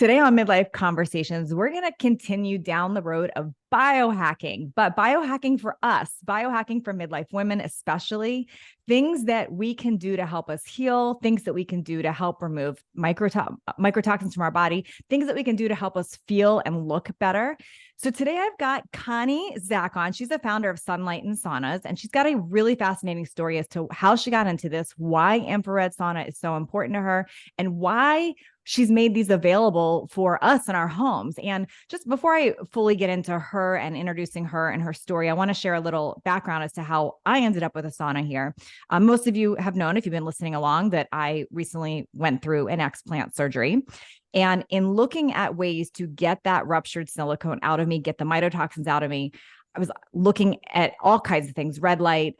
Today on Midlife Conversations, we're going to continue down the road of biohacking, but biohacking for us, biohacking for midlife women, especially things that we can do to help us heal, things that we can do to help remove mycotoxins from our body, things that we can do to help us feel and look better. So today I've got Connie Zach on. She's the founder of Sunlighten Saunas, and she's got a really fascinating story as to how she got into this, why infrared sauna is so important to her, and why she's made these available for us in our homes. And just before I fully get into her and introducing her and her story, I want to share a little background as to how I ended up with a sauna here. Most of you have known, if you've been listening along, that I recently went through an explant surgery. And in looking at ways to get that ruptured silicone out of me, get the mycotoxins out of me, I was looking at all kinds of things, red light,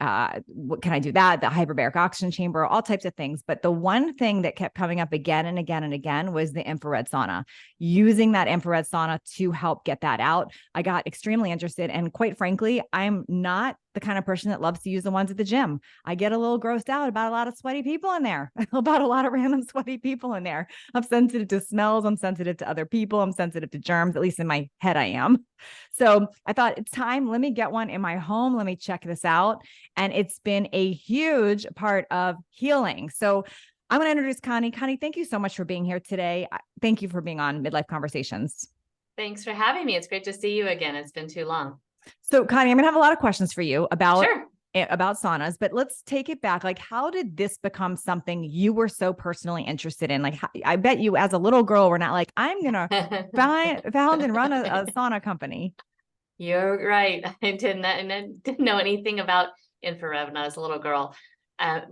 what can I do that? The hyperbaric oxygen chamber, all types of things. But the one thing that kept coming up again and again and again was the infrared sauna, using that infrared sauna to help get that out. I got extremely interested. And quite frankly, I'm not the kind of person that loves to use the ones at the gym. I get a little grossed out about a lot of sweaty people in there, about a lot of random sweaty people in there. I'm sensitive to smells. I'm sensitive to other people. I'm sensitive to germs, at least in my head I am. So I thought it's time. Let me get one in my home. Let me check this out. And it's been a huge part of healing. So I'm going to introduce Connie. Connie, thank you so much for being here today. Thank you for being on Midlife Conversations. Thanks for having me. It's great to see you again. It's been too long. So Connie, I'm going to have a lot of questions for you about Sure. About saunas, but let's take it back. Like, how did this become something you were so personally interested in? Like, I bet you as a little girl were not like, I'm going to found and run a sauna company. You're right. I didn't know anything about infrared when I was a little girl.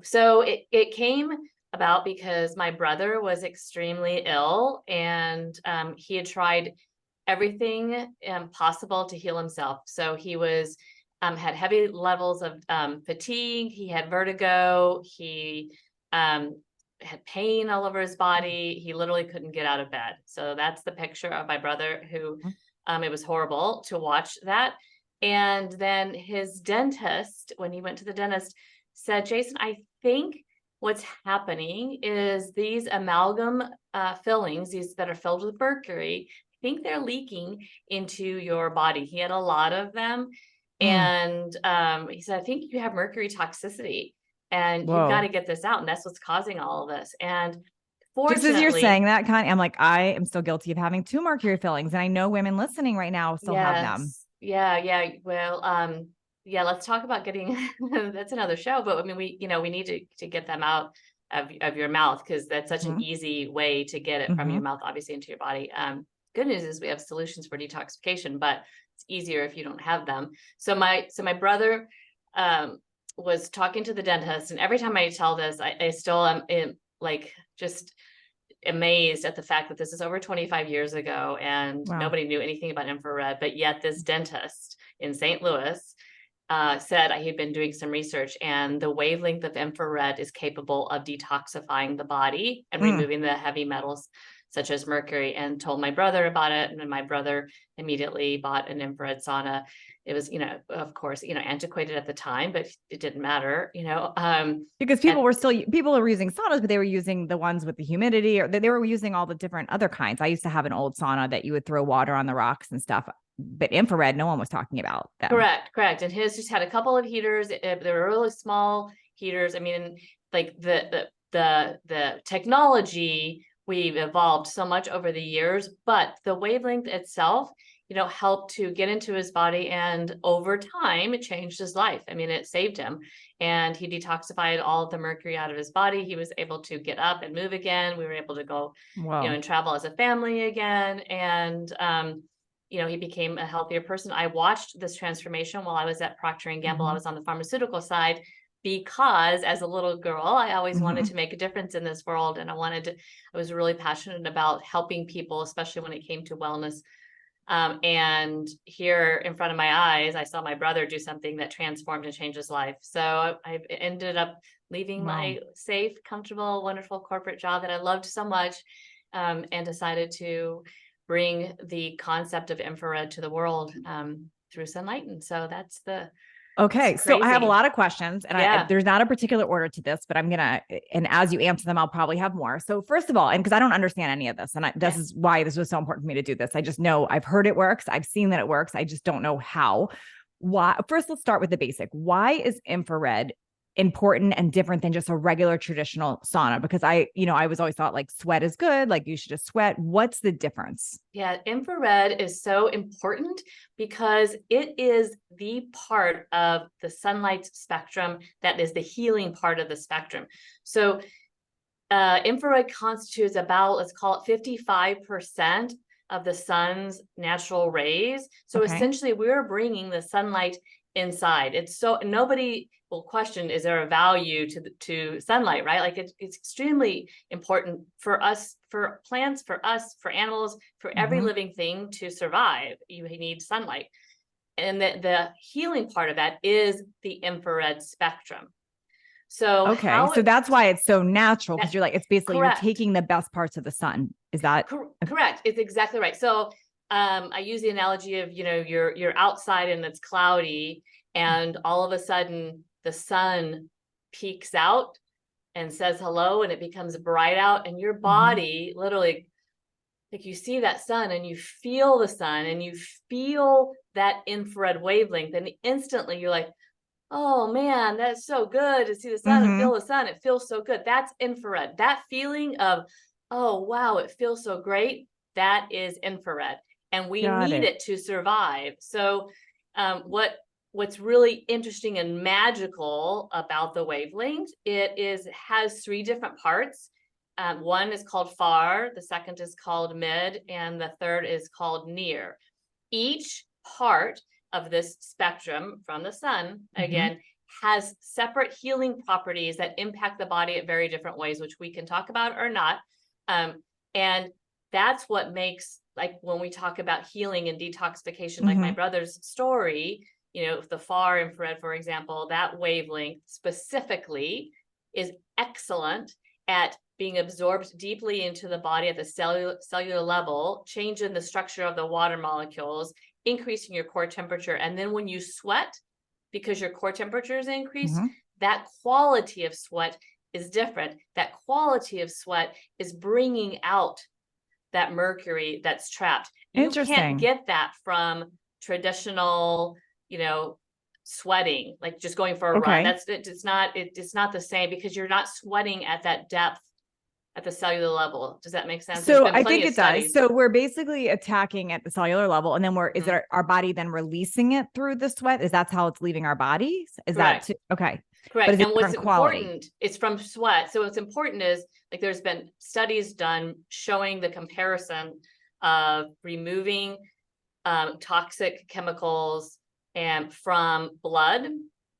So it came about because my brother was extremely ill, and he had tried everything possible to heal himself. So he was had heavy levels of fatigue. He had vertigo. He had pain all over his body. He literally couldn't get out of bed. So that's the picture of my brother who it was horrible to watch that. And then his dentist, when he went to the dentist, said, Jason, I think what's happening is these amalgam fillings, these that are filled with mercury, I think they're leaking into your body. He had a lot of them. And he said, I think you have mercury toxicity and you've got to get this out. And that's what's causing all of this. And fortunately, just as you're saying that, Connie, I'm like, I am still guilty of having 2 mercury fillings. And I know women listening right now still have them. Yeah. Well, yeah, let's talk about getting, that's another show, but I mean, we need to get them out of your mouth, because that's such an easy way to get it from your mouth, obviously, into your body. Good news is we have solutions for detoxification, but it's easier if you don't have them. So my brother was talking to the dentist, and every time I tell this, I still am like just amazed at the fact that this is over 25 years ago and nobody knew anything about infrared, but yet this dentist in St. Louis said he had been doing some research, and the wavelength of infrared is capable of detoxifying the body and removing the heavy metals such as mercury, and told my brother about it. And then my brother immediately bought an infrared sauna. It was, of course, antiquated at the time, but it didn't matter, because people were using saunas, but they were using the ones with the humidity, or they were using all the different other kinds. I used to have an old sauna that you would throw water on the rocks and stuff, but infrared, no one was talking about them. Correct. And his just had a couple of heaters. They were really small heaters. I mean, like the technology, we've evolved so much over the years, but the wavelength itself, helped to get into his body, and over time it changed his life. I mean, it saved him, and he detoxified all of the mercury out of his body. He was able to get up and move again. We were able to go, and travel as a family again. And, he became a healthier person. I watched this transformation while I was at Procter & Gamble. I was on the pharmaceutical side, because as a little girl, I always wanted to make a difference in this world. And I was really passionate about helping people, especially when it came to wellness. And here in front of my eyes, I saw my brother do something that transformed and changed his life. So I ended up leaving my safe, comfortable, wonderful corporate job that I loved so much, and decided to bring the concept of infrared to the world through Sunlighten. So that's the Okay, It's so I have a crazy. lot of questions, and Yeah. there's not a particular order to this, but I'm gonna, and as you answer them, I'll probably have more. So first of all, and because I don't understand any of this, and this Okay. is why this was so important for me to do this. I just know I've heard it works, I've seen that it works. I just don't know how. Why? First, let's start with the basic. Why is infrared important and different than just a regular traditional sauna? Because I was always thought like sweat is good, like you should just sweat. What's the difference? Yeah, infrared is so important because it is the part of the sunlight spectrum that is the healing part of the spectrum. So infrared constitutes about, let's call it 55% of the sun's natural rays. So Okay. essentially, we're bringing the sunlight inside. It's so nobody will question, is there a value to sunlight, right? Like it's extremely important for us, for plants, for us, for animals, for every Mm-hmm. living thing to survive. You need sunlight. And the healing part of that is the infrared spectrum. So Okay. how So it that's why it's so natural, because that you're like, it's basically you're correct. taking the best parts of the sun. Is that Correct. It's exactly right. So I use the analogy of, you're outside and it's cloudy, and all of a sudden the sun peeks out and says hello, and it becomes bright out, and your Mhm. body literally, like, you see that sun and you feel the sun and you feel that infrared wavelength, and instantly you're like, oh man, that's so good to see the sun and feel Mhm. the sun. It feels so good. That's infrared. That feeling of, oh wow, it feels so great. That is infrared. And we Got need it. it to survive. So what's really interesting and magical about the wavelength, has three different parts. One is called far, the second is called mid, and the third is called near. Each part of this spectrum from the sun, Mhm. again, has separate healing properties that impact the body at very different ways, which we can talk about or not. And that's what makes, like, when we talk about healing and detoxification, like my Mhm. brother's story, the far infrared, for example, that wavelength specifically is excellent at being absorbed deeply into the body at the cellular level, changing the structure of the water molecules, increasing your core temperature. And then when you sweat, because your core temperature is increased, Mhm. that quality of sweat is different. That quality of sweat is bringing out that mercury that's trapped. You can't Interesting. get that from traditional, you know, sweating, like just going for a run. Okay. That's it's not the same, because you're not sweating at that depth at the cellular level. Does that make sense? There's So been I plenty think of it does. studies. So we're basically attacking at the cellular level, and then is Mhm. our body then releasing it through the sweat? Is that how it's leaving our bodies? Is that Correct. okay? But Correct. is it And what's different quality? important, it's from sweat. So what's important is, like, there's been studies done showing the comparison of removing toxic chemicals and from blood,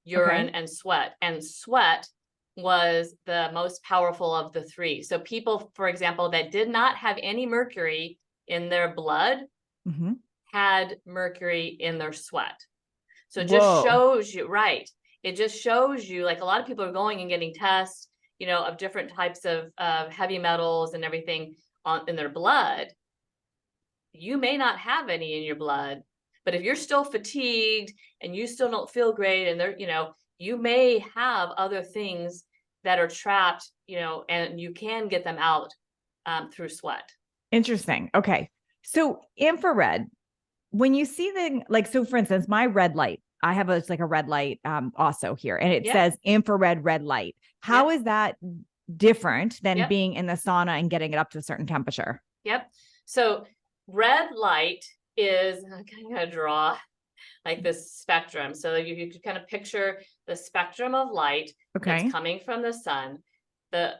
urine, Okay. and sweat. And sweat was the most powerful of the three. So people, for example, that did not have any mercury in their blood Mhm. had mercury in their sweat. So it just Whoa. shows you, right? It just shows you, like, a lot of people are going and getting tests, of different types of heavy metals and everything in their blood. You may not have any in your blood, but if you're still fatigued and you still don't feel great, and you may have other things that are trapped, and you can get them out through sweat. Interesting. Okay. So infrared, when you see the like, so for instance, my red light, I have it's like a red light also here, and it Yep, says infrared red light. How yep, is that different than yep, being in the sauna and getting it up to a certain temperature? yep. So red light is, I'm kind of draw like this spectrum. So you can kind of picture the spectrum of light that's Okay. coming from the sun. The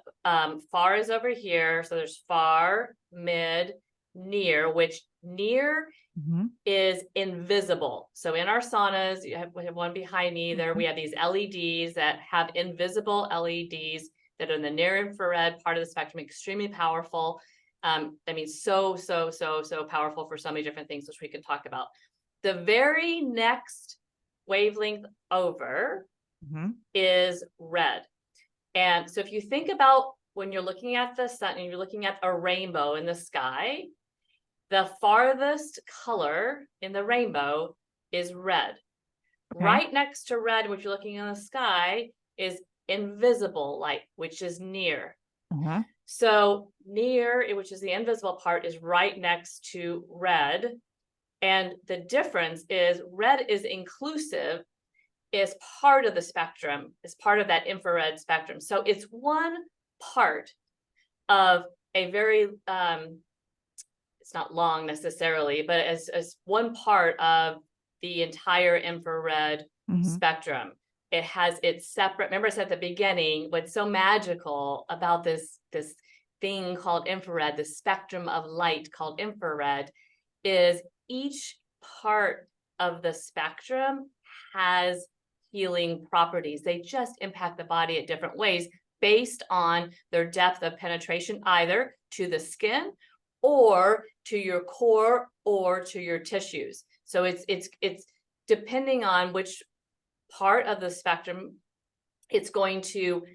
far is over here. So there's far, mid, near, which near Mhm. is invisible. So in our saunas, we have one behind me there. We Mhm. have these LEDs that have invisible LEDs that are in the near infrared part of the spectrum, extremely powerful. I mean, so powerful for so many different things, which we can talk about. The very next wavelength over Mhm. is red. And so if you think about when you're looking at the sun and you're looking at a rainbow in the sky, the farthest color in the rainbow is red. Okay. Right next to red, which you're looking in the sky, is invisible light, which is near. Uh-huh. So near, which is the invisible part, is right next to red. And the difference is red is inclusive, is part of the spectrum, is part of that infrared spectrum. So it's one part of a very, it's not long necessarily, but as one part of the entire infrared spectrum. It has its separate, remember I said at the beginning, what's so magical about this thing called infrared, the spectrum of light called infrared, is each part of the spectrum has healing properties. They just impact the body at different ways based on their depth of penetration, either to the skin or to your core or to your tissues. So it's depending on which part of the spectrum, it's going to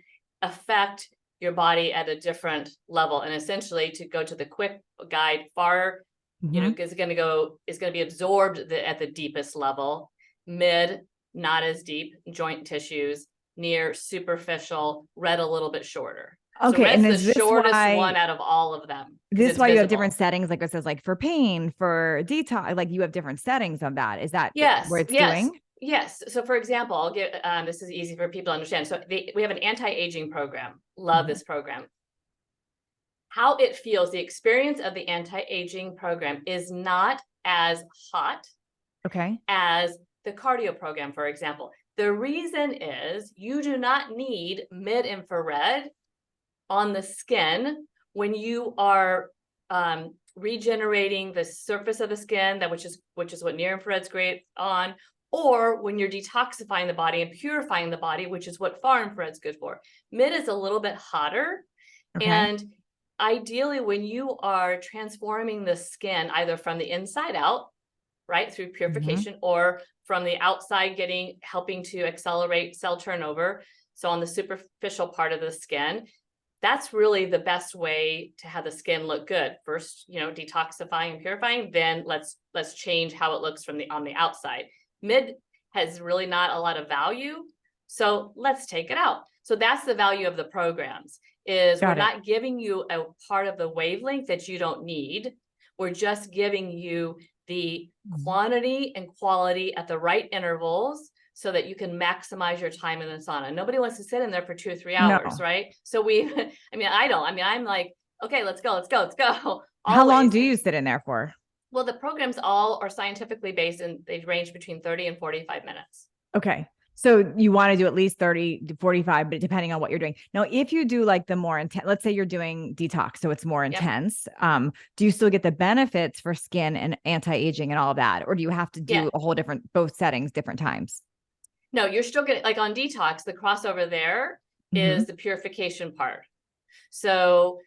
affect your body at a different level. And essentially, to go to the quick guide, far, is going to be absorbed at the deepest level. Mid, not as deep, joint tissues. Near, superficial. Red, a little bit shorter. Okay, so red's and is the this shortest why, one out of all of them. This is why you have different visible. settings, like it says, like for pain, for detox, like you have different settings of that. Is that where it's doing? Yes. So for example, I'll get, this is easy for people to understand. So we have an anti-aging program. Love this program. How it feels, the experience of the anti-aging program is not as hot as the cardio program, for example. The reason is you do not need mid-infrared on the skin when you are regenerating the surface of the skin, which is what near infrared's great on, or when you're detoxifying the body and purifying the body, which is what far infrared's good for. Mid is a little bit hotter. And ideally, when you are transforming the skin, either from the inside out, right, through purification, or from the outside, helping to accelerate cell turnover. So on the superficial part of the skin, that's really the best way to have the skin look good. First, detoxifying and purifying, then let's change how it looks on the outside. Mid has really not a lot of value, so let's take it out. So that's the value of the programs, is we're not giving you a part of the wavelength that you don't need. We're just giving you the quantity and quality at the right intervals so that you can maximize your time in the sauna. Nobody wants to sit in there for 2 or 3 hours, right? So I'm like, okay, let's go. How long do you sit in there for? Well, the programs all are scientifically based, and they range between 30 and 45 minutes. Okay. So you want to do at least 30 to 45, but depending on what you're doing. Now, if you do like the more intense, let's say you're doing detox, so it's more intense. Do you still get the benefits for skin and anti-aging and all of that? Or do you have to do a whole different, both settings, different times? No, you're still getting, like on detox, the crossover there is the purification part. So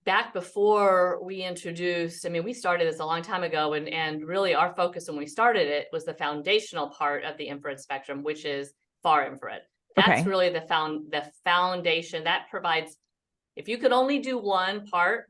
back before we introduced, we started this a long time ago, and really our focus when we started it was the foundational part of the infrared spectrum, which is far infrared. That's really the foundation that provides, if you could only do one part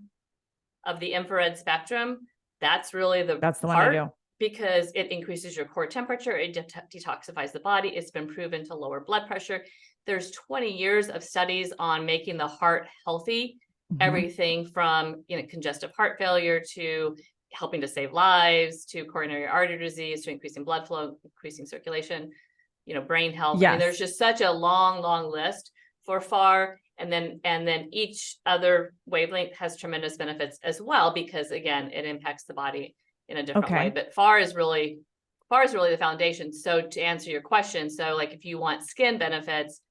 of the infrared spectrum, that's really that's the part, one to do, because it increases your core temperature, it detoxifies the body. It's been proven to lower blood pressure. There's 20 years of studies on making the heart healthy. Everything from congestive heart failure to helping to save lives, to coronary artery disease, to increasing blood flow, increasing circulation, brain health. There's just such a long list for far, and then each other wavelength has tremendous benefits as well, because again, it impacts the body in a different way. But far is really the foundation. So to answer your question, so like if you want skin benefits,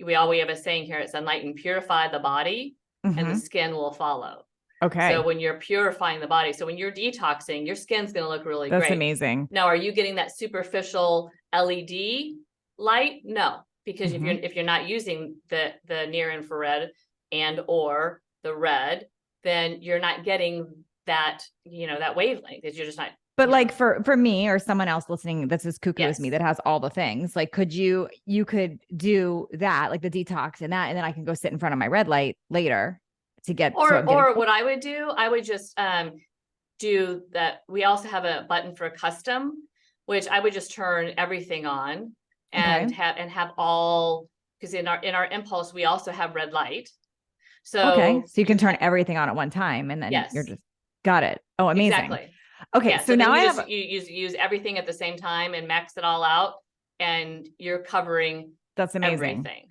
we have a saying here at Sunlighten: purify the body, and the skin will follow. So when you're purifying the body, so when you're detoxing, your skin's going to look really great. That's amazing. Now, are you getting that superficial LED light? No, because if you're not using the near infrared and or the red, then you're not getting that, that wavelength. You're just not. But like for me or someone else listening that's as cuckoo as me, that has all the things, like you could do that, like the detox and then I can go sit in front of my red light later to get. Or what I would do, I would just do that. We also have a button for custom. which I would just turn everything on and Okay. have all, because in our impulse, we also have red light. Okay. So So you you can turn can, everything on at one time and then you're yes, just got it. Oh, amazing. exactly. Okay. Yeah. So So then now I you have, just, use everything at the same time and max it all out, and you're covering that's amazing. everything.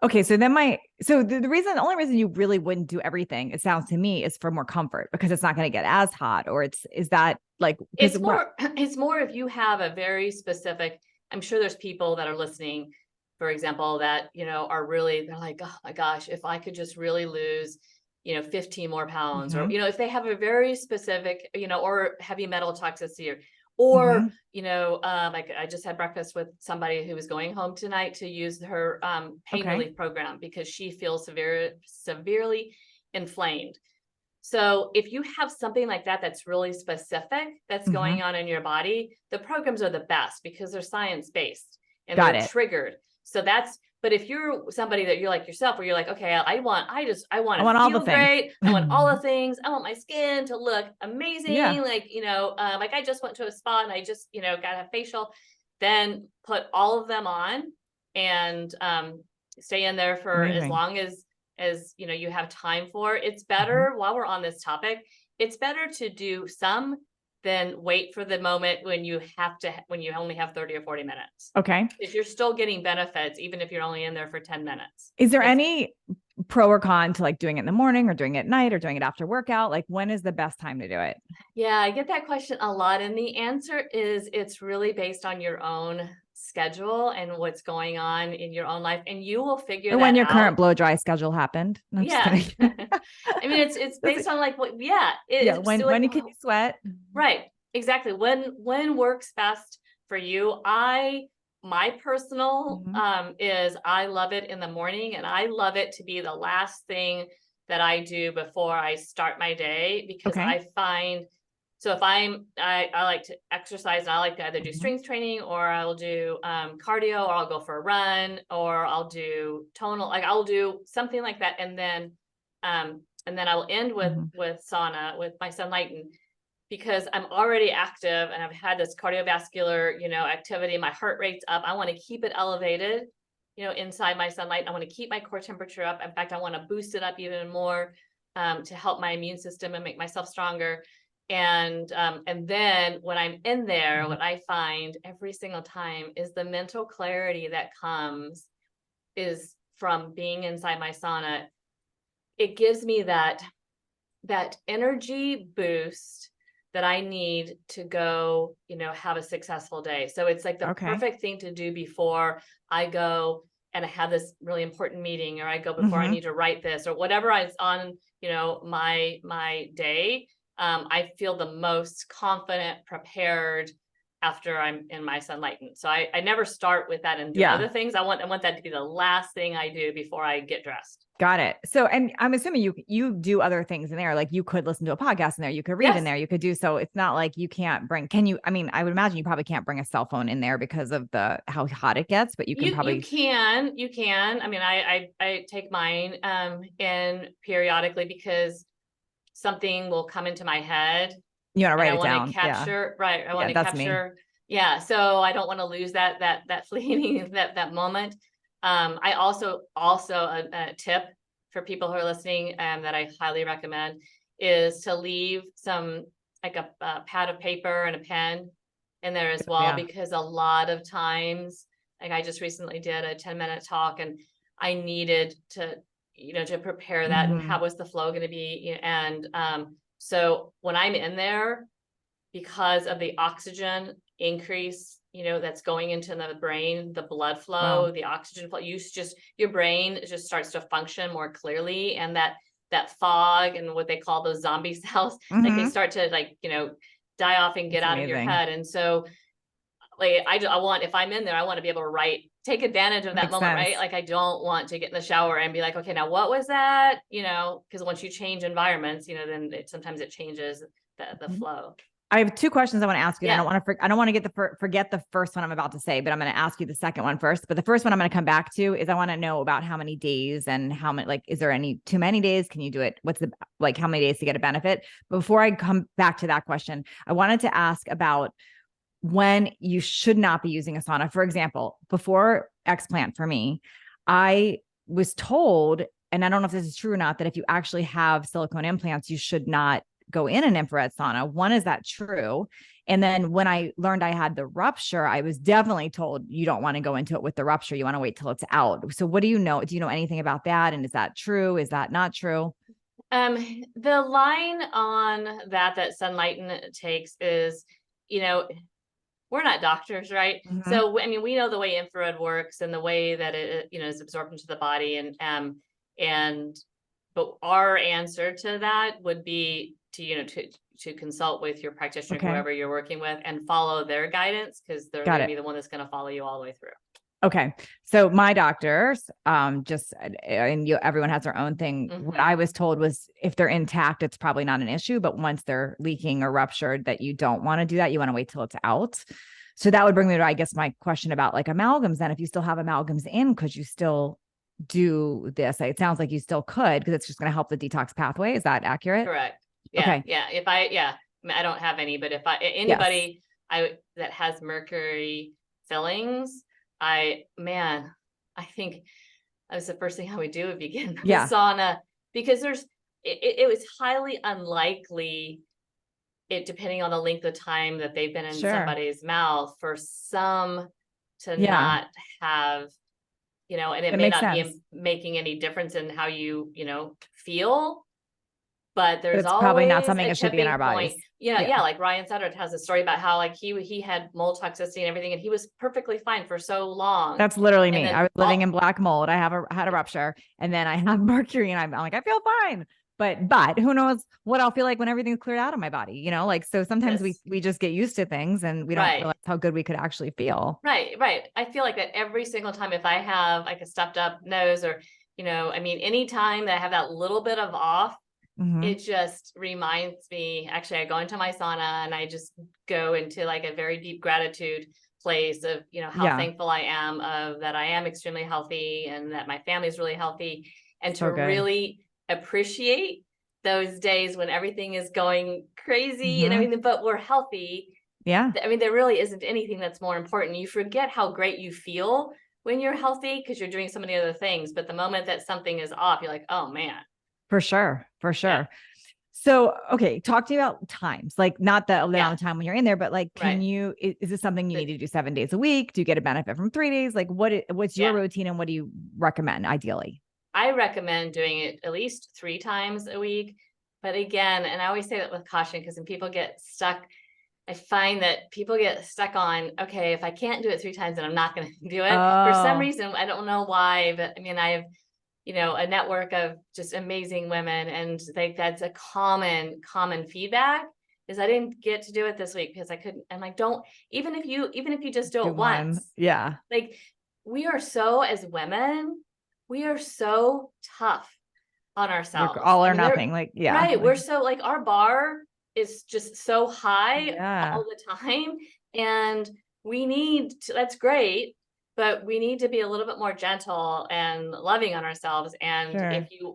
Okay. So then the only reason you really wouldn't do everything, it sounds to me, is for more comfort because it's not going to get as hot, or is that like, because what? It's more if you have a very specific, I'm sure there's people that are listening, for example, that, are really, they're like, oh my gosh, if I could just really lose, 15 more pounds, or, Mhm. if they have a very specific, or heavy metal toxicity, or, Mhm. like I just had breakfast with somebody who was going home tonight to use her pain Okay. relief program because she feels severely inflamed. So if you have something like that that's really specific that's Mhm. going on in your body, the programs are the best because they're science-based and Got they're it. triggered. So but if you're somebody that you're like yourself, where you're like, okay, I want I to want all the feel things. great. I want all the things. I want my skin to look Yeah. amazing. Like, like I just went to a spa and I just, got a facial, then put all of them on and stay in there for as Amazing. long as you have time for. It's Mhm. better, while we're on this topic, it's better to do some than wait for the moment when when you only have 30 or 40 minutes, Okay. because you're still getting benefits even if you're only in there for 10 minutes. Is there It's any pro or con to like doing it in the morning or doing it at night or doing it after workout? Like when is the best time to do it? Yeah, I get that question a lot, and the answer is it's really based on your own schedule and what's going on in your own life, and you will figure Or when that your out. current blow dry schedule happened? No, I'm just Yeah. kidding. I mean, it's based on like what, yeah, Yeah. it's so like, When can you sweat? right, exactly. When works best for you. My personal Mhm. is I love it in the morning, and I love it to be the last thing that I do before I start my day, because Okay. I find, so if I like to exercise, and I like to either do Mhm. strength training, or I'll do cardio, or I'll go for a run, or I'll do tonal, like I'll do something like that, and then I'll end Mhm. with sauna with my Sunlighten, because I'm already active and I've had this cardiovascular, activity. My heart rate's up. I want to keep it elevated, inside my sunlight. I want to keep my core temperature up. In fact, I want to boost it up even more, to help my immune system and make myself stronger. And then when I'm in there, Mhm. what I find every single time is the mental clarity that comes is from being inside my sauna. It gives me that energy boost that I need to go, have a successful day. So it's like the Okay. perfect thing to do before I go and I have this really important meeting, or I go before I Mhm. need to write this, or whatever is on, my day. I feel the most confident, prepared after I'm in my Sunlighten. So I never start with that and do Yeah. other things. I want that to be the last thing I do before I get dressed. Got it. So, and I'm assuming you do other things in there. Like you could listen to a podcast in there, you could read in Yes. there, you could do so. It's not like you can't bring. Can you? I mean, I would imagine you probably can't bring a cell phone in there because of the how hot it gets, but you can You probably. can. I mean, I take mine and periodically, because something will come into my head You want to and write I it want to down. Yeah. capture, right. I want Yeah. to That's me. capture. Yeah. So I don't want to lose that fleeting, that moment. I also a tip for people who are listening, that I highly recommend, is to leave some, like a pad of paper and a pen in there as well, Yeah. because a lot of times, like I just recently did a 10-minute talk, and I needed to prepare that, and Hmm. how was the flow going to be. And so when I'm in there, because of the oxygen increase, that's going into the brain, the blood flow, Wow. the oxygen flow, your brain just starts to function more clearly. And that fog and what they call those zombie cells, like they Hmm. start to, die off and get It's out of your amazing. head. And so, like, I want, if I'm in there, I want to be able to take advantage of that Makes moment, right? sense. Like I don't want to get in the shower and be like, okay, now what was that? Because once you change environments, then sometimes it changes the Mhm. flow. I have two questions I want to ask you, and Yeah. I don't want to forget the first one I'm about to say, but I'm going to ask you the second one first. But the first one I'm going to come back to is I want to know about how many days and how many, like, is there any too many days? Can you do it? What's the, like, how many days to get a benefit? But before I come back to that question, I wanted to ask about when you should not be using a sauna. For example, before explant for me, I was told, and I don't know if this is true or not, that if you actually have silicone implants, you should not go in an infrared sauna. One, is that true? And then when I learned I had the rupture, I was definitely told you don't want to go into it with the rupture. You want to wait till it's out. So what do you know? Do you know anything about that? And is that true? Is that not true? The line on that Sunlighten takes is, you know, we're not doctors, right? Mhm. So, I mean, we know the way infrared works and the way that it, is absorbed into the body, and but our answer to that would be to, to consult with your practitioner, Okay. whoever you're working with, and follow their guidance, because they're Got going to it. be the one that's going to follow you all the way through. Okay. So my doctors, just, and everyone has their own thing. What I was told was if they're intact, it's probably not an issue, but once they're leaking or ruptured, that you don't want to do that. You want to wait till it's out. So that would bring me to, I guess, my question about like amalgams. Then if you still have amalgams in, could you still do this? It sounds like you still could, because it's just going to help the detox pathway. Is that accurate? Correct. Yeah. Okay. Yeah. I mean, I don't have any, but if Yes. anybody that has mercury fillings, I think that was the first thing I would do, would begin the Yeah. sauna, because it was highly unlikely, depending on the length of time that they've been in Sure. somebody's mouth, for some to Yeah. not have, and it It may makes not sense. be making any difference in how you, feel, but But there's it's probably not always something a that should be in our tipping point. bodies. Yeah, like Ryan Sutter has a story about how, like, he had mold toxicity and everything, and he was perfectly fine for so long. That's literally And me. then I was living in black mold. I had a rupture, and then I have mercury, and I'm like, I feel fine. But who knows what I'll feel like when everything's cleared out of my body, like, so sometimes yes, we just get used to things and we don't right. realize how good we could actually feel. Right. I feel like that every single time, if I have like a stuffed up nose, or, I mean, anytime that I have that little bit of off, Mhm. it just reminds me. Actually, I go into my sauna and I just go into like a very deep gratitude place of, how Yeah. thankful I am of that I am extremely healthy and that my family is really healthy, and to So good. really appreciate those days when everything is going crazy and Mhm. everything, but we're healthy. Yeah, I mean, there really isn't anything that's more important. You forget how great you feel when you're healthy because you're doing so many other things. But the moment that something is off, you're like, oh man. for sure. For Yeah. sure. So, okay, talk to me about times, like not the Yeah. amount of time when you're in there, but like, Right. is this something you need to do 7 days a week? Do you get a benefit from 3 days? Like what's your Yeah. routine and what do you recommend ideally? I recommend doing it at least 3 times a week. But again, and I always say that with caution, because when people get stuck, I find that people get stuck on, okay, if I can't do it 3 times, then I'm not going to do it. For some Oh, reason, I don't know why, but I mean, I have, a network of just amazing women, and that's a common feedback, is I didn't get to do it this week because I couldn't. I'm like, don't, even if you just do do it one. once, Yeah. like, we are so, as women, we are so tough on We're ourselves. all I or mean, they're nothing. Like, yeah. right. Like, We're so, like, our bar is just so high yeah. all the time. And we need to, that's great, but we need to be a little bit more gentle and loving on ourselves. And Sure. if you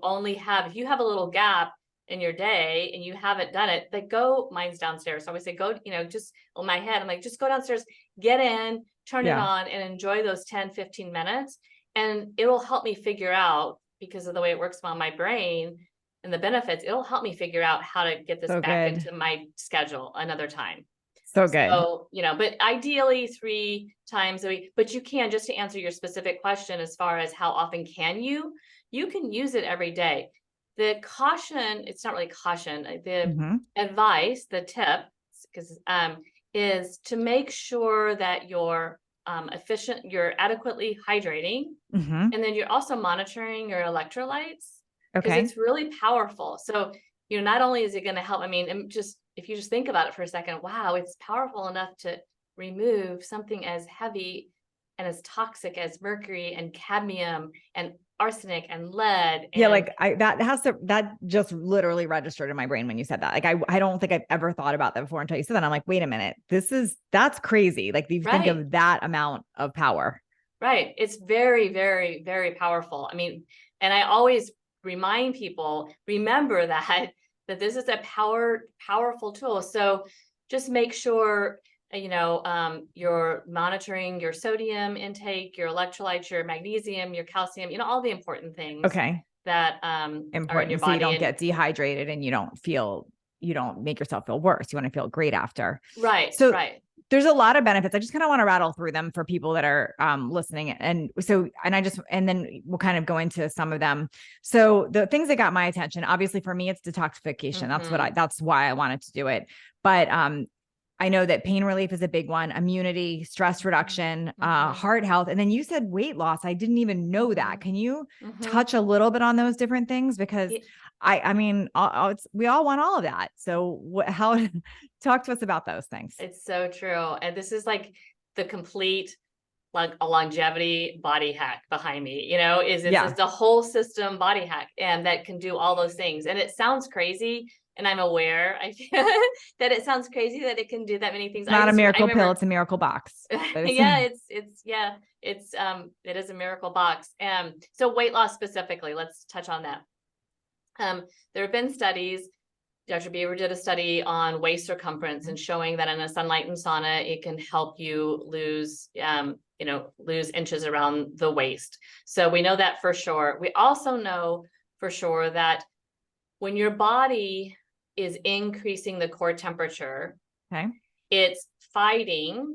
have a little gap in your day and you haven't done it, then go, mine's downstairs. So I always say, go, just on my head, I'm like, just go downstairs, get in, turn it Yeah. on, and enjoy those 10-15 minutes. And it will help me figure out, because of the way it works on my brain and the benefits, it'll help me figure out how to get this So back good. into my schedule another time. So good. So, but ideally 3 times a week, but you can, just to answer your specific question, as far as how often can you can use it every day. The caution, it's not really caution, the Hmm. advice, the tip, because is to make sure that you're efficient, you're adequately hydrating, Hmm. and then you're also monitoring your electrolytes, because Okay. it's really powerful. So, not only is it going to help, I mean, just if you just think about it for a second, wow, it's powerful enough to remove something as heavy and as toxic as mercury and cadmium and arsenic and lead. Yeah, And like that just literally registered in my brain when you said that. Like I don't think I've ever thought about that before until you said that. I'm like, wait a minute, that's crazy. Like you think right, of that amount of power. right. It's very, very, very powerful. I mean, and I always remind people, remember that this is a powerful tool. So just make sure, you're monitoring your sodium intake, your electrolytes, your magnesium, your calcium, all the important things Okay. that are in your Important. So body. you don't get dehydrated and you don't make yourself feel worse. You want to feel great after. Right. So right. there's a lot of benefits. I just kind of want to rattle through them for people that are listening. And then we'll kind of go into some of them. So the things that got my attention, obviously for me, it's detoxification. That's why I wanted to do it. But I know that pain relief is a big one, immunity, stress reduction, heart health. And then you said weight loss. I didn't even know that. Can you touch a little bit on those different things? Because we all want all of that. So talk to us about those things. It's so true. And this is like the complete, like a longevity body hack behind me, is the whole system body hack, and that can do all those things. And it sounds crazy. And I'm aware that it sounds crazy that it can do that many things. Not a miracle pill. It's a miracle box. Yeah, it is a miracle box. So weight loss specifically, let's touch on that. There have been studies. Dr. Beaver did a study on waist circumference and showing that in a Sunlighten Sauna, it can help you lose inches around the waist. So we know that for sure. We also know for sure that when your body is increasing the core temperature, it's fighting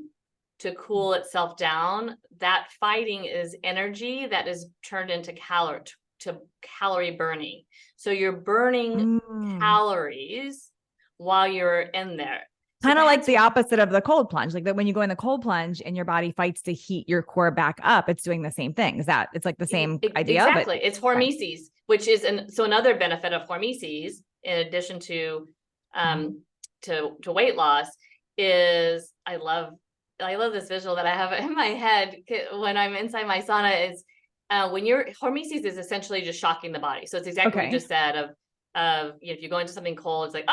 to cool itself down. That fighting is energy that is turned into calorie burning. So you're burning calories while you're in there. Kind of like the opposite of the cold plunge, like that when you go in the cold plunge and your body fights to heat your core back up, it's doing the same thing. It's like the same idea? Exactly. It's Hormesis, which is another benefit of Hormesis, in addition to weight loss, is I love this visual that I have in my head when I'm inside my sauna is when Hormesis is essentially just shocking the body. So it's exactly what you just said of if you go into something cold, it's like,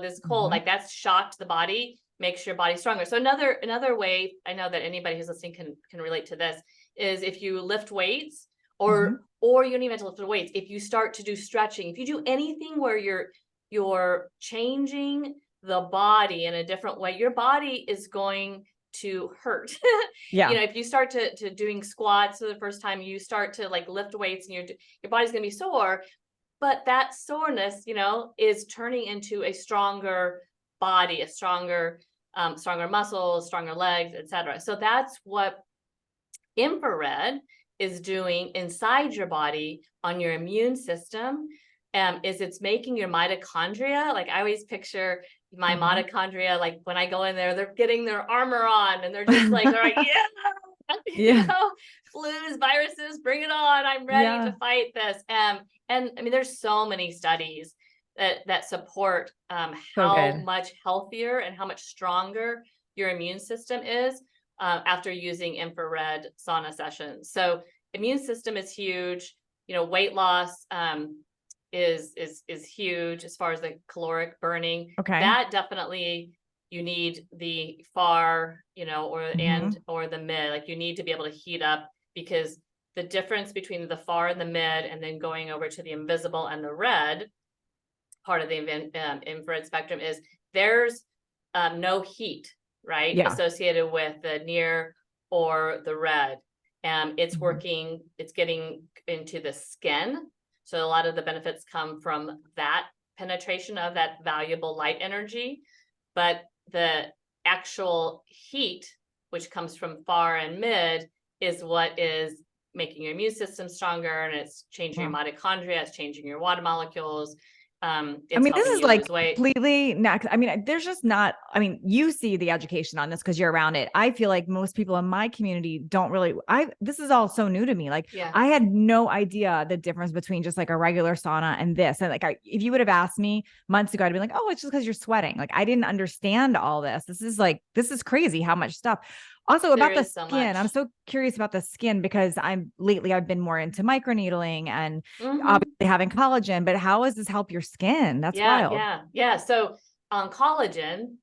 this cold, like that's shocked the body, makes your body stronger. So another way, I know that anybody who's listening can relate to this, is if you lift weights or you don't even have to lift the weights. If you start to do stretching, if you do anything where you're changing the body in a different way, your body is going to hurt. If you start to doing squats for the first time, you start to like lift weights and your body's going to be sore, but that soreness, is turning into a stronger body, a stronger muscles, stronger legs, etc. So that's what infrared is doing inside your body on your immune system. Is it's making your mitochondria, like I always picture my mitochondria, like when I go in there, they're getting their armor on and they're just like, all right, flus, viruses, bring it on. I'm ready to fight this. And I mean, there's so many studies that support how much healthier and how much stronger your immune system is after using infrared sauna sessions. So immune system is huge. Weight loss is huge as far as the caloric burning. That definitely you need the far, or the mid. Like you need to be able to heat up, because the difference between the far and the mid, and then going over to the invisible and the red part of the infrared spectrum, is there's no heat, right? Associated with the near or the red. It's working, it's getting into the skin. So a lot of the benefits come from that penetration of that valuable light energy, but the actual heat, which comes from far and mid, is what is making your immune system stronger, and it's changing your mitochondria, it's changing your water molecules. This is like completely not, there's just not, you see the education on this because you're around it. I feel like most people in my community don't really, this is all so new to me. Like I had no idea the difference between just like a regular sauna and this. And like, if you would have asked me months ago, I'd be like, oh, it's just because you're sweating. Like I didn't understand all this. This is crazy how much stuff. Also about the skin, I'm so curious about the skin because I've been more into microneedling and obviously having collagen, but how does this help your skin? That's wild. Yeah. So on collagen,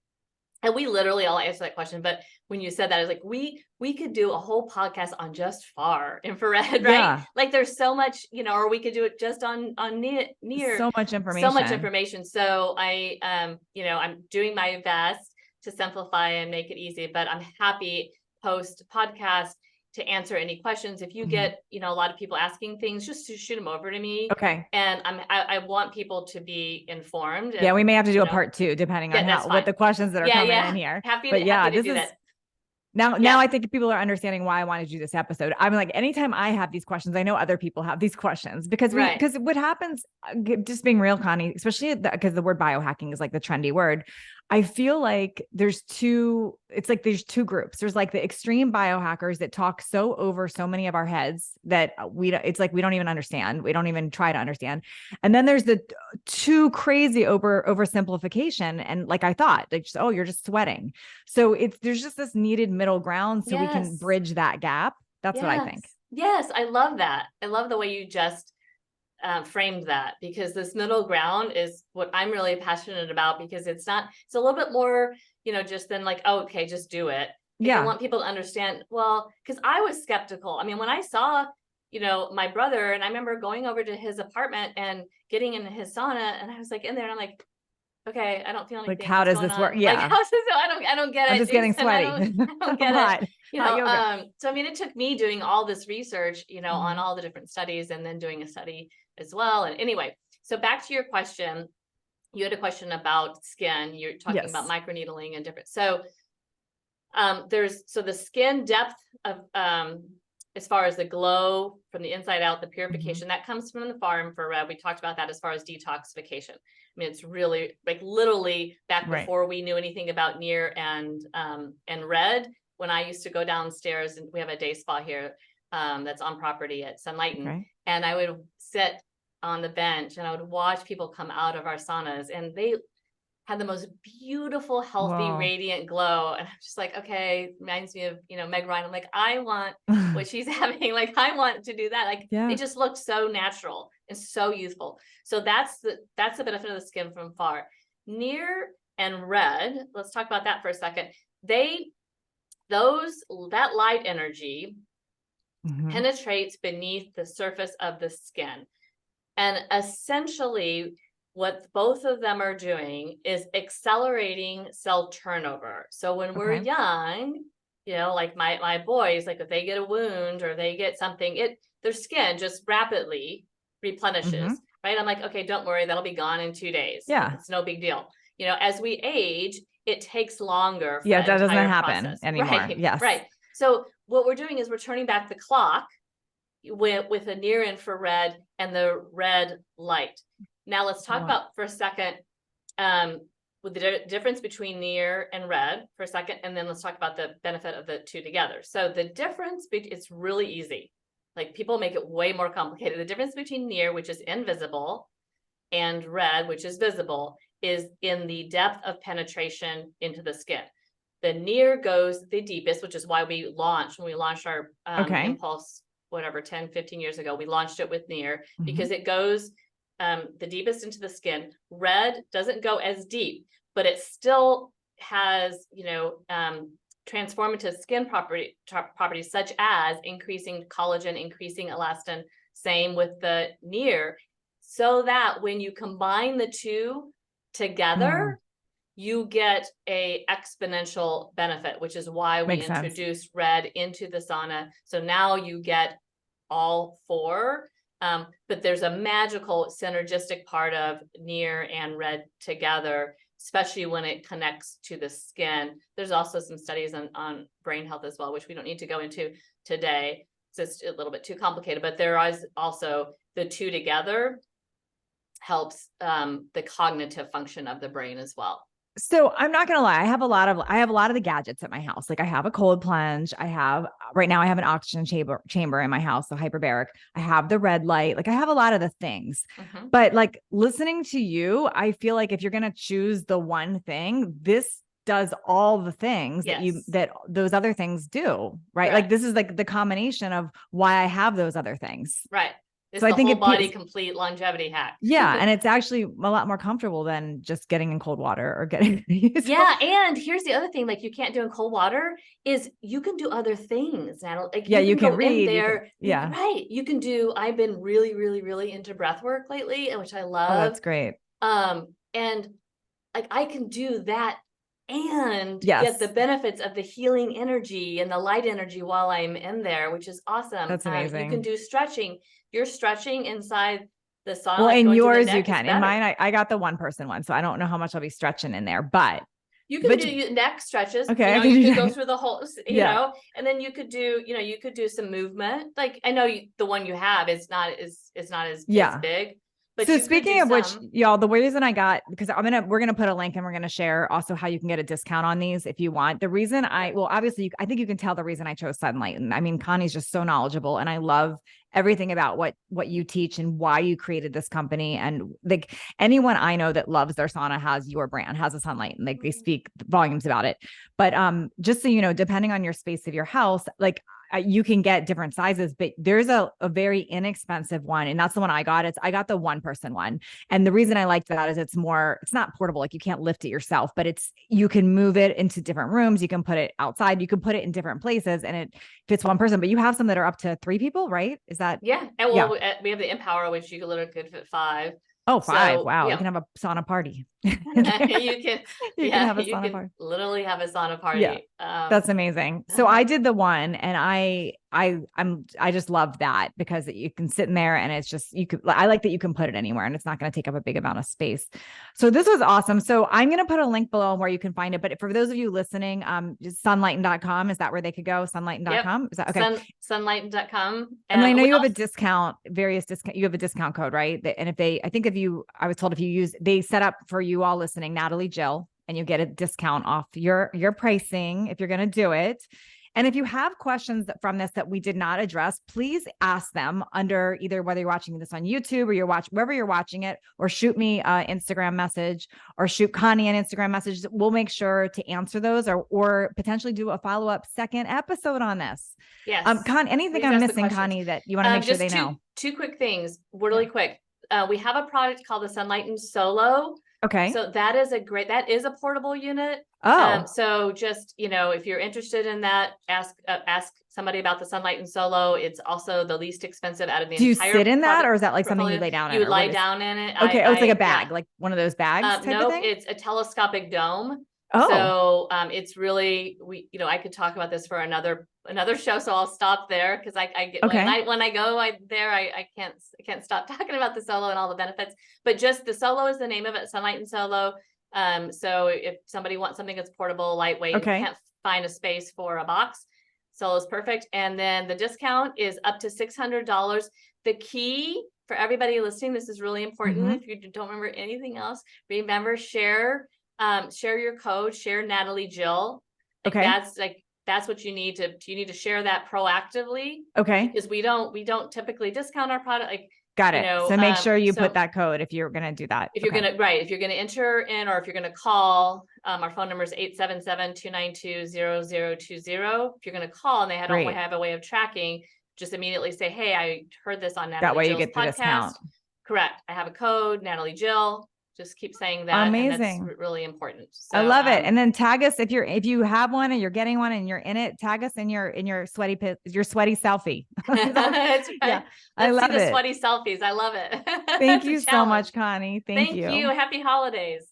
and I'll answer that question, but when you said that, I was like, we could do a whole podcast on just far infrared, right? Yeah. Like there's so much, or we could do it just on near so much information. So I, I'm doing my best to simplify and make it easy, but I'm happy post podcast to answer any questions. If you get, you know, a lot of people asking things, just to shoot them over to me. Okay. And I want people to be informed. Yeah, And, we may have to do you a know, part 2, depending on that's what fine. the questions that are Yeah, coming yeah. in here. Happy But yeah, to this do is that. now Yeah. I think people are understanding why I wanted to do this episode. I'm like, anytime I have these questions, I know other people have these questions because Right. because what happens, just being real, Connie, especially because the word biohacking is like the trendy word. I feel like there's two groups. There's like the extreme biohackers that talk so over so many of our heads that it's like we don't even understand. We don't even try to understand. And then there's the too crazy oversimplification. And like I thought, like, just, oh, you're just sweating. So there's just this needed middle ground so we can bridge that gap. That's what I think. Yes, I love that. I love the way you just framed that, because this middle ground is what I'm really passionate about, because it's a little bit more, you know, just than like, oh, okay, just do it. I want people to understand, well, because I was skeptical. I mean, when I saw, you know, my brother, and I remember going over to his apartment and getting in his sauna, and I was like in there and I'm like, okay, I don't feel anything. Like, how does this work? Yeah. Like, I don't get it. I'm just getting sweaty. I don't get it. You know, so I mean, it took me doing all this research, you know, on all the different studies, and then doing a study as well. And anyway, so back to your question, you had a question about skin. You're talking about microneedling and different. So so the skin depth of, as far as the glow from the inside out, the purification that comes from the far infrared. We talked about that as far as detoxification. I mean, it's really like literally back before we knew anything about near and red. When I used to go downstairs, and we have a day spa here that's on property at Sunlighten, and I would sit on the bench and I would watch people come out of our saunas, and they had the most beautiful, healthy, radiant glow. And I'm just like, okay, reminds me of, you know, Meg Ryan. I'm like, I want what she's having. Like, I want to do that. Like, they just look so natural and so youthful. So that's the benefit of the skin from far. Near and red, let's talk about that for a second. That light energy penetrates beneath the surface of the skin. And essentially, what both of them are doing is accelerating cell turnover. So when we're young, you know, like my boys, like if they get a wound or they get something, their skin just rapidly replenishes, right? I'm like, okay, don't worry, that'll be gone in 2 days. Yeah, it's no big deal. You know, as we age, it takes longer. For that doesn't happen anymore. Right. Yes. Right. So what we're doing is we're turning back the clock with a near infrared and the red light. Now let's talk about for a second with the difference between near and red for a second, and then let's talk about the benefit of the two together. So the difference, it's really easy. Like, people make it way more complicated. The difference between near, which is invisible, and red, which is visible, is in the depth of penetration into the skin. The near goes the deepest, which is why when we launched our Impulse, whatever, 10, 15 years ago, we launched it with near, because it goes the deepest into the skin. Red doesn't go as deep, but it still has, you know, transformative skin properties such as increasing collagen, increasing elastin. Same with the near, so that when you combine the two together, you get a exponential benefit, which is why we introduced red into the sauna. So now you get all four. But there's a magical synergistic part of near and red together, especially when it connects to the skin. There's also some studies on brain health as well, which we don't need to go into today. So it's a little bit too complicated, but there is also the two together helps the cognitive function of the brain as well. So I'm not going to lie. I have a lot of the gadgets at my house. Like, I have a cold plunge. Right now I have an oxygen chamber in my house. So hyperbaric. I have the red light. Like, I have a lot of the things, but like, listening to you, I feel like if you're going to choose the one thing, this does all the things that those other things do, right? Like, this is like the combination of why I have those other things. Right. So I think whole body complete longevity hack. Yeah. And it's actually a lot more comfortable than just getting in cold water or getting. Yeah. And here's the other thing, like, you can't do in cold water is you can do other things. Like, you can read in there. Right. You can I've been really, really, really into breath work lately, which I love. Oh, that's great. And like, I can do that and Yes. get the benefits of the healing energy and the light energy while I'm in there, which is awesome. That's You can amazing. do stretching. You're stretching inside the sauna, Well, like in going to the yours, you neck is can. In better. mine, I got the 1-person one, so I don't know how much I'll be stretching in there, but you can do neck stretches. Okay, you I know, can you do could go that. through the whole, you Yeah. know, and then you could do, you know, you could do some movement. Like I know the one you have is not as Yeah. big, but So you could speaking do of which, some. y'all, the reason I got, because we're gonna put a link and we're gonna share also how you can get a discount on these if you want. The reason well, obviously, I think you can tell the reason I chose Sunlighten. I mean, Connie's just so knowledgeable, and I love everything about what you teach and why you created this company. And like anyone I know that loves their sauna has your brand, has a Sunlighten. Like they speak volumes about it. But just so you know, depending on your space of your house, like you can get different sizes, but there's a very inexpensive one. And that's the one I got. I got the 1-person one. And the reason I liked that is it's not portable. Like you can't lift it yourself, but you can move it into different rooms. You can put it outside. You can put it in different places and it fits 1 person, but you have some that are up to 3 people, right? Is that? Yeah. And well, we have the Empower, which you literally could fit 5. Oh, 5. So, wow. yeah. You can have a sauna party. you can, you can have a sauna party. Literally have a sauna party. Yeah. That's amazing. So I did the one and I just love that because you can sit in there and it's just, I like that you can put it anywhere and it's not going to take up a big amount of space. So this was awesome. So I'm going to put a link below where you can find it. But for those of you listening, just sunlighten.com. Is that where they could go? Sunlighten.com. Yep. Is that okay? Sunlighten.com. And I know you have a discount, you have a discount code, right? And I was told if you use, they set up for you all listening, Natalie Jill, and you get a discount off your pricing if you're going to do it. And if you have questions from this that we did not address, please ask them under either whether you're watching this on YouTube or wherever you're watching it, or shoot me an Instagram message or shoot Connie an Instagram message. We'll make sure to answer those or potentially do a follow-up second episode on this. Yes. Con, anything I'm missing, Connie, that you want to make sure they know? Two quick things, really quick. We have a product called the Sunlighten Solo. Okay. So that is a portable unit. Oh. So just, if you're interested in that, ask somebody about the Sunlighten Solo. It's also the least expensive out of the entire. Do you sit in that, or is that like something you lay down in? You would lie down in it. Okay. It's like a bag, like one of those bags type of thing? It's a telescopic dome. Oh. So it's really, I could talk about this for another show, so I'll stop there because I get when I go there, I can't stop talking about the Solo and all the benefits. But just the Solo is the name of it, Sunlighten Solo. So if somebody wants something that's portable, lightweight, and can't find a space for a box, Solo is perfect. And then the discount is up to $600. The key for everybody listening, this is really important. If you don't remember anything else, remember share your code, share Natalie Jill. That's what you need to share that proactively. Okay. Because we don't typically discount our product. Got it. So make sure you put that code if you're going to do that. If you're going to enter in, or if you're going to call, our phone number is 877-292-0020. If you're going to call and they don't have a way of tracking, just immediately say, hey, I heard this on Natalie Jill's podcast. That way you get the discount. Correct. I have a code, Natalie Jill. Just keep saying that. Amazing. And that's really important. So, I love it. And then tag us if you have one and you're getting one and you're in it, tag us in your sweaty selfie. That's right. Yeah, I love it. Sweaty selfies. I love it. Thank you so much, Connie. Thank you. Happy holidays.